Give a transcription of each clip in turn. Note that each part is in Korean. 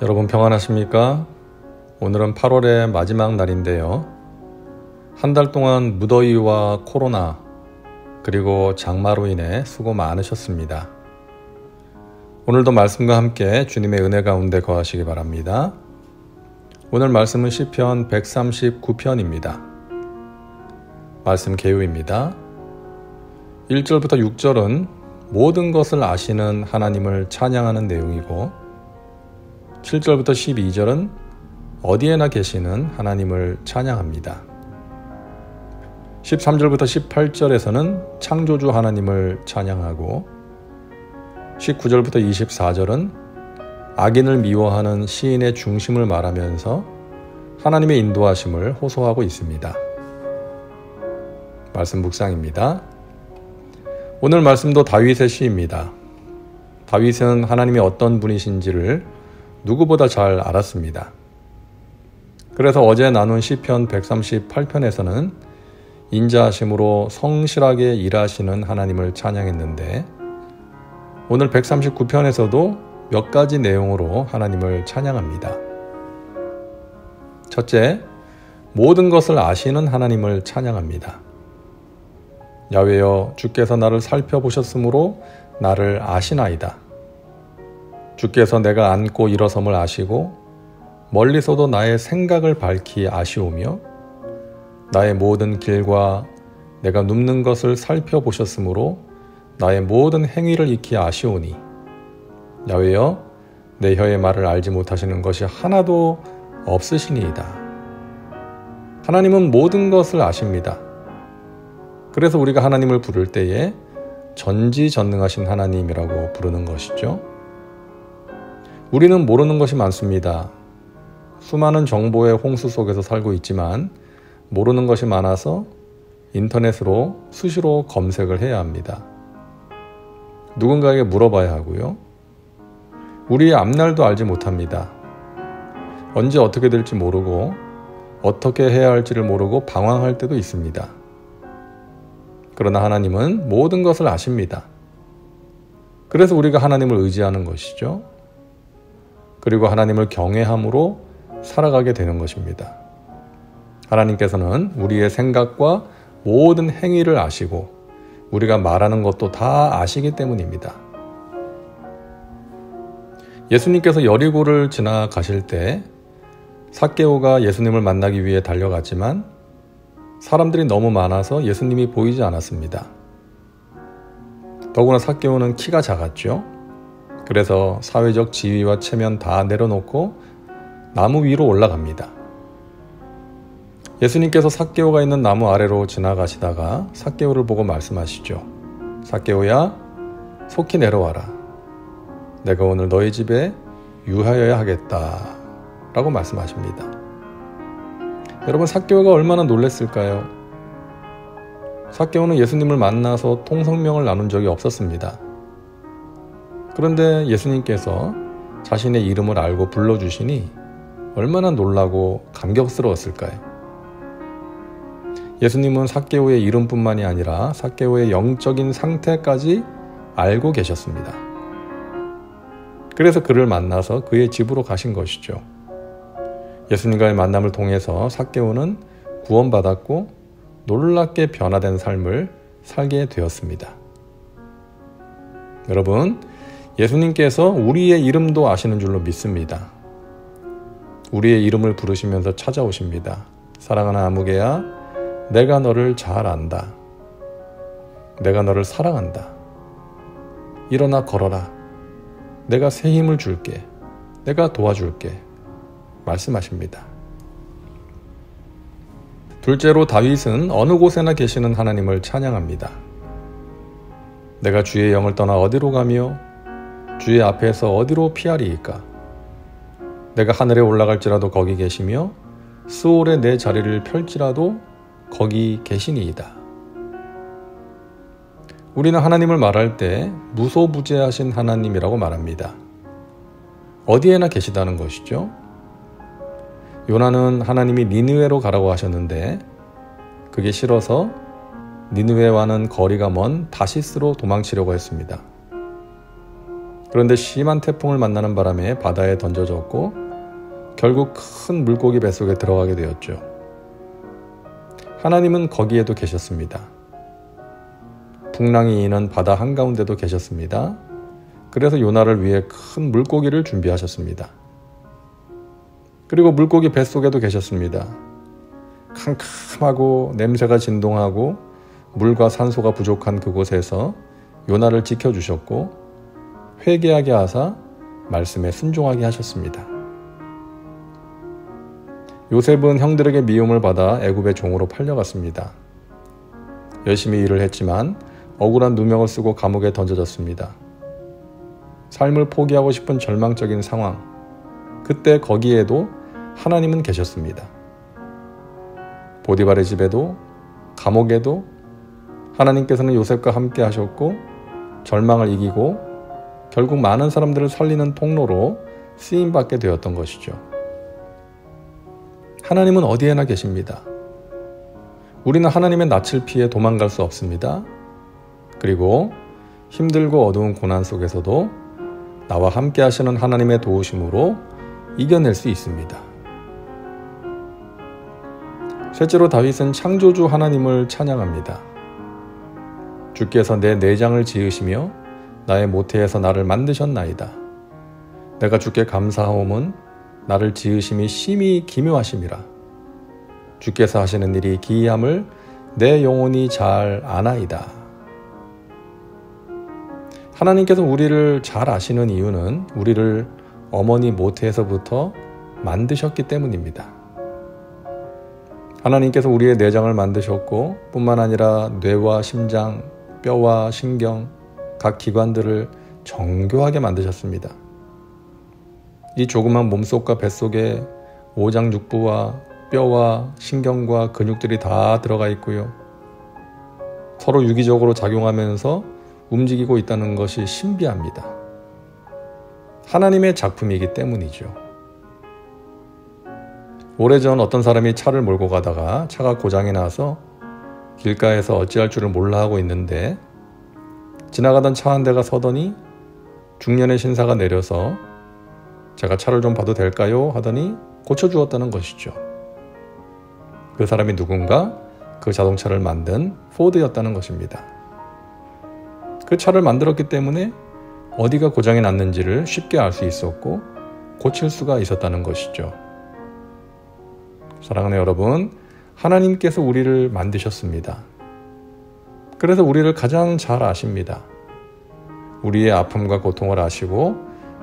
여러분 평안하십니까? 오늘은 8월의 마지막 날인데요. 한 달 동안 무더위와 코로나 그리고 장마로 인해 수고 많으셨습니다. 오늘도 말씀과 함께 주님의 은혜 가운데 거하시기 바랍니다. 오늘 말씀은 시편 139편입니다. 말씀 개요입니다. 1절부터 6절은 모든 것을 아시는 하나님을 찬양하는 내용이고 7절부터 12절은 어디에나 계시는 하나님을 찬양합니다. 13절부터 18절에서는 창조주 하나님을 찬양하고 19절부터 24절은 악인을 미워하는 시인의 중심을 말하면서 하나님의 인도하심을 호소하고 있습니다. 말씀 묵상입니다. 오늘 말씀도 다윗의 시입니다. 다윗은 하나님이 어떤 분이신지를 누구보다 잘 알았습니다. 그래서 어제 나눈 시편 138편에서는 인자하심으로 성실하게 일하시는 하나님을 찬양했는데 오늘 139편에서도 몇 가지 내용으로 하나님을 찬양합니다. 첫째, 모든 것을 아시는 하나님을 찬양합니다. 야훼여, 주께서 나를 살펴보셨으므로 나를 아시나이다. 주께서 내가 앉고 일어섬을 아시고 멀리서도 나의 생각을 밝히 아시오며 나의 모든 길과 내가 눕는 것을 살펴보셨으므로 나의 모든 행위를 익히 아시오니 야훼여 내 혀의 말을 알지 못하시는 것이 하나도 없으시니이다. 하나님은 모든 것을 아십니다. 그래서 우리가 하나님을 부를 때에 전지전능하신 하나님이라고 부르는 것이죠. 우리는 모르는 것이 많습니다. 수많은 정보의 홍수 속에서 살고 있지만 모르는 것이 많아서 인터넷으로 수시로 검색을 해야 합니다. 누군가에게 물어봐야 하고요. 우리의 앞날도 알지 못합니다. 언제 어떻게 될지 모르고 어떻게 해야 할지를 모르고 방황할 때도 있습니다. 그러나 하나님은 모든 것을 아십니다. 그래서 우리가 하나님을 의지하는 것이죠. 그리고 하나님을 경외함으로 살아가게 되는 것입니다. 하나님께서는 우리의 생각과 모든 행위를 아시고 우리가 말하는 것도 다 아시기 때문입니다. 예수님께서 여리고를 지나가실 때 삭개오가 예수님을 만나기 위해 달려갔지만 사람들이 너무 많아서 예수님이 보이지 않았습니다. 더구나 삭개오는 키가 작았죠. 그래서 사회적 지위와 체면 다 내려놓고 나무 위로 올라갑니다. 예수님께서 삭개오가 있는 나무 아래로 지나가시다가 삭개오를 보고 말씀하시죠. 삭개오야, 속히 내려와라. 내가 오늘 너희 집에 유하여야 하겠다. 라고 말씀하십니다. 여러분, 삭개오가 얼마나 놀랐을까요? 삭개오는 예수님을 만나서 통성명을 나눈 적이 없었습니다. 그런데 예수님께서 자신의 이름을 알고 불러주시니 얼마나 놀라고 감격스러웠을까요? 예수님은 삭개오의 이름뿐만이 아니라 삭개오의 영적인 상태까지 알고 계셨습니다. 그래서 그를 만나서 그의 집으로 가신 것이죠. 예수님과의 만남을 통해서 삭개오는 구원받았고 놀랍게 변화된 삶을 살게 되었습니다. 여러분, 예수님께서 우리의 이름도 아시는 줄로 믿습니다. 우리의 이름을 부르시면서 찾아오십니다. 사랑하는 아무개야, 내가 너를 잘 안다. 내가 너를 사랑한다. 일어나 걸어라. 내가 새 힘을 줄게. 내가 도와줄게. 말씀하십니다. 둘째로 다윗은 어느 곳에나 계시는 하나님을 찬양합니다. 내가 주의 영을 떠나 어디로 가며 주의 앞에서 어디로 피하리이까? 내가 하늘에 올라갈지라도 거기 계시며 스올에 내 자리를 펼지라도 거기 계시니이다. 우리는 하나님을 말할 때 무소부재하신 하나님이라고 말합니다. 어디에나 계시다는 것이죠. 요나는 하나님이 니느웨로 가라고 하셨는데 그게 싫어서 니느웨와는 거리가 먼 다시스로 도망치려고 했습니다. 그런데 심한 태풍을 만나는 바람에 바다에 던져졌고 결국 큰 물고기 뱃속에 들어가게 되었죠. 하나님은 거기에도 계셨습니다. 풍랑이 이는 바다 한가운데도 계셨습니다. 그래서 요나를 위해 큰 물고기를 준비하셨습니다. 그리고 물고기 뱃속에도 계셨습니다. 캄캄하고 냄새가 진동하고 물과 산소가 부족한 그곳에서 요나를 지켜주셨고 회개하게 하사 말씀에 순종하게 하셨습니다. 요셉은 형들에게 미움을 받아 애굽의 종으로 팔려갔습니다. 열심히 일을 했지만 억울한 누명을 쓰고 감옥에 던져졌습니다. 삶을 포기하고 싶은 절망적인 상황, 그때 거기에도 하나님은 계셨습니다. 보디발의 집에도 감옥에도 하나님께서는 요셉과 함께 하셨고 절망을 이기고 결국 많은 사람들을 살리는 통로로 쓰임받게 되었던 것이죠. 하나님은 어디에나 계십니다. 우리는 하나님의 낯을 피해 도망갈 수 없습니다. 그리고 힘들고 어두운 고난 속에서도 나와 함께 하시는 하나님의 도우심으로 이겨낼 수 있습니다. 셋째로 다윗은 창조주 하나님을 찬양합니다. 주께서 내 내장을 지으시며 나의 모태에서 나를 만드셨나이다. 내가 주께 감사하옴은 나를 지으심이 심히 기묘하심이라. 주께서 하시는 일이 기이함을 내 영혼이 잘 아나이다. 하나님께서 우리를 잘 아시는 이유는 우리를 어머니 모태에서부터 만드셨기 때문입니다. 하나님께서 우리의 내장을 만드셨고 뿐만 아니라 뇌와 심장, 뼈와 신경, 각 기관들을 정교하게 만드셨습니다. 이 조그만 몸속과 뱃속에 오장육부와 뼈와 신경과 근육들이 다 들어가 있고요. 서로 유기적으로 작용하면서 움직이고 있다는 것이 신비합니다. 하나님의 작품이기 때문이죠. 오래전 어떤 사람이 차를 몰고 가다가 차가 고장이 나서 길가에서 어찌할 줄을 몰라 하고 있는데 지나가던 차 한 대가 서더니 중년의 신사가 내려서 제가 차를 좀 봐도 될까요? 하더니 고쳐주었다는 것이죠. 그 사람이 누군가 그 자동차를 만든 포드였다는 것입니다. 그 차를 만들었기 때문에 어디가 고장이 났는지를 쉽게 알 수 있었고 고칠 수가 있었다는 것이죠. 사랑하는 여러분, 하나님께서 우리를 만드셨습니다. 그래서 우리를 가장 잘 아십니다. 우리의 아픔과 고통을 아시고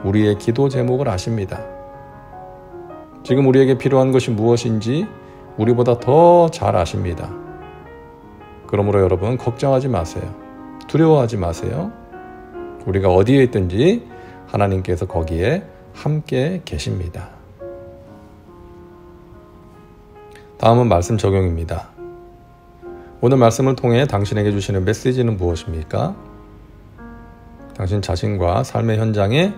우리의 기도 제목을 아십니다. 지금 우리에게 필요한 것이 무엇인지 우리보다 더 잘 아십니다. 그러므로 여러분 걱정하지 마세요. 두려워하지 마세요. 우리가 어디에 있든지 하나님께서 거기에 함께 계십니다. 다음은 말씀 적용입니다. 오늘 말씀을 통해 당신에게 주시는 메시지는 무엇입니까? 당신 자신과 삶의 현장에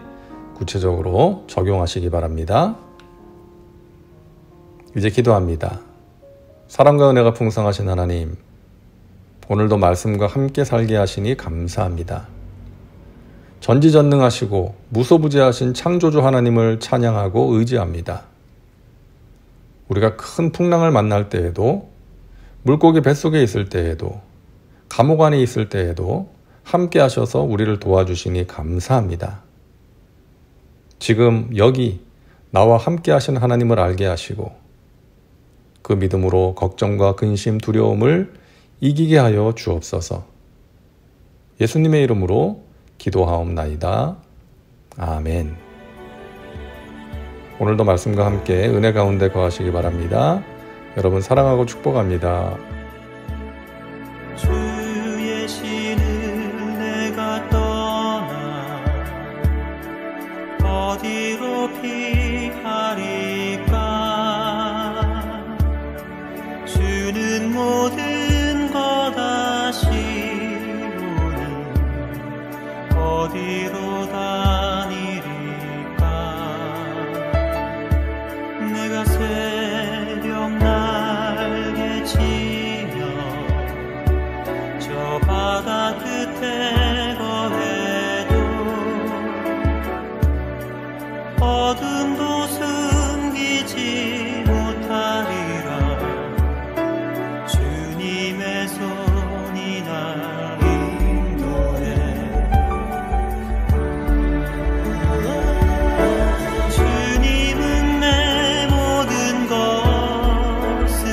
구체적으로 적용하시기 바랍니다. 이제 기도합니다. 사랑과 은혜가 풍성하신 하나님, 오늘도 말씀과 함께 살게 하시니 감사합니다. 전지전능하시고 무소부재하신 창조주 하나님을 찬양하고 의지합니다. 우리가 큰 풍랑을 만날 때에도, 물고기 뱃속에 있을 때에도, 감옥 안에 있을 때에도 함께 하셔서 우리를 도와주시니 감사합니다. 지금 여기 나와 함께 하신 하나님을 알게 하시고 그 믿음으로 걱정과 근심, 두려움을 이기게 하여 주옵소서. 예수님의 이름으로 기도하옵나이다. 아멘. 오늘도 말씀과 함께 은혜 가운데 거하시기 바랍니다. 여러분 사랑하고 축복합니다. 주의 신을 내가 떠나 어디로 피하리까. 주는 모든 것 아시오니 어디로 다니리까. 내가 치며 저 바다 끝에 거해도 어둠도 숨기지 못하리라. 주님의 손이 날 인도해. 주님은 내 모든 것을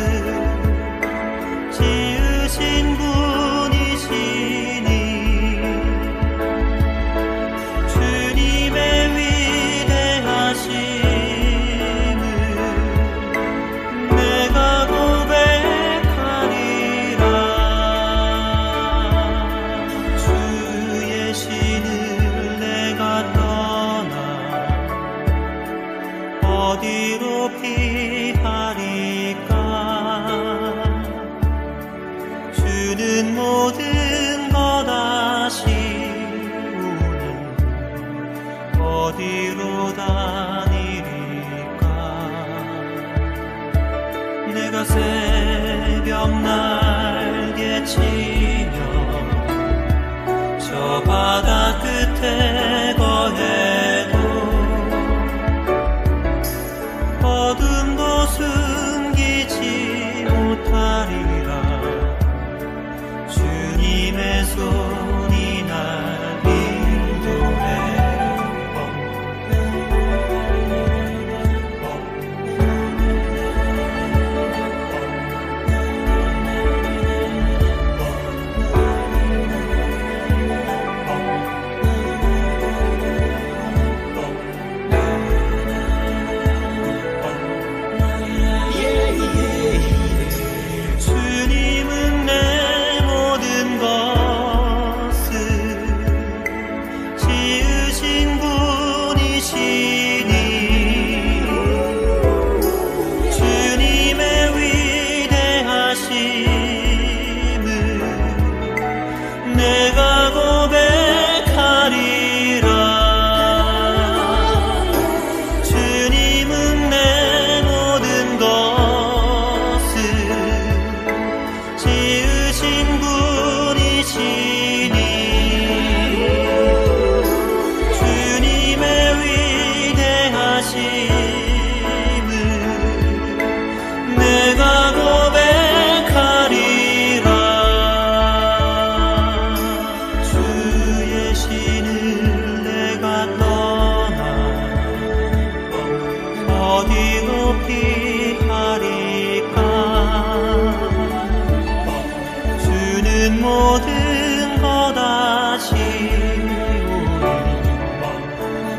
지으신 분이시니 주님의 위대하심을 내가 고백하리라. 주의 신을 내가 떠나 어디로 피하리까. 주는 모든 것 아시오니 어디로 다니리까. 내가 새벽 날개 치며 저 바다 끝에 거해도 어둠도 숨기지 못하리라. 주님의 손이 날 인도해. 주님은 내 모든 것을 지으신 분이시니 주님의 위대하심을 내가 고백하리라. 주님은 내 모든 것을 지으신 분이시니 주님의 위대하심을 내가 고백하리라. 주의 신을 내가 떠나 어디로 피하리까. 주는 모든 것 아시오니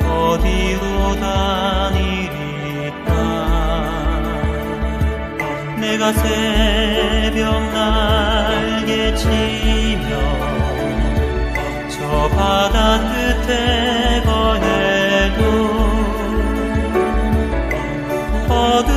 어디로 다니리까. 내가 새벽 날개 치며 저 바다 끝에 거해도 어둠